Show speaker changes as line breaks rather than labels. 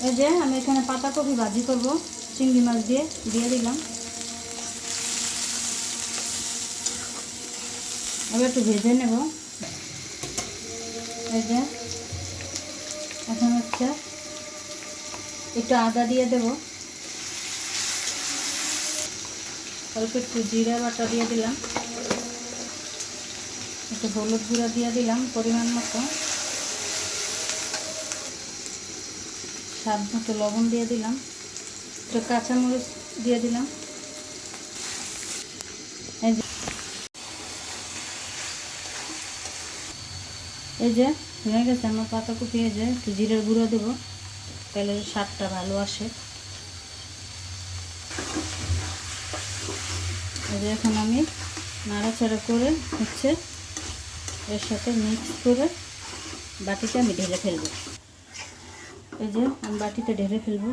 এই যে আমি এখানে পাতাকপি ভাজি করব চিংড়ি মাছ দিয়ে দিলাম। এবার একটু ভেজে নেব। এই যে এখন হচ্ছে একটু আদা দিয়ে দেব, অল্প একটু জিরা বাটা দিয়ে দিলাম, একটু হলুদ গুঁড়া দিয়ে দিলাম পরিমাণ মতো, স্বাদ মতো লবণ দিয়ে দিলাম, একটু কাঁচামরিচ দিয়ে দিলাম। এই যে হয়ে গেছে আমার পাতাকপি। এই যে একটু জিরের গুঁড়ো দেবো, তাহলে স্বাদটা ভালো আসে। এই যে এখন আমি নাড়াচাড়া করে হচ্ছে এর সাথে মিক্স করে বাটিতে আমি ঢেলে ফেলবো। এই যে আমি বাটিতে ঢেলে ফেলবো।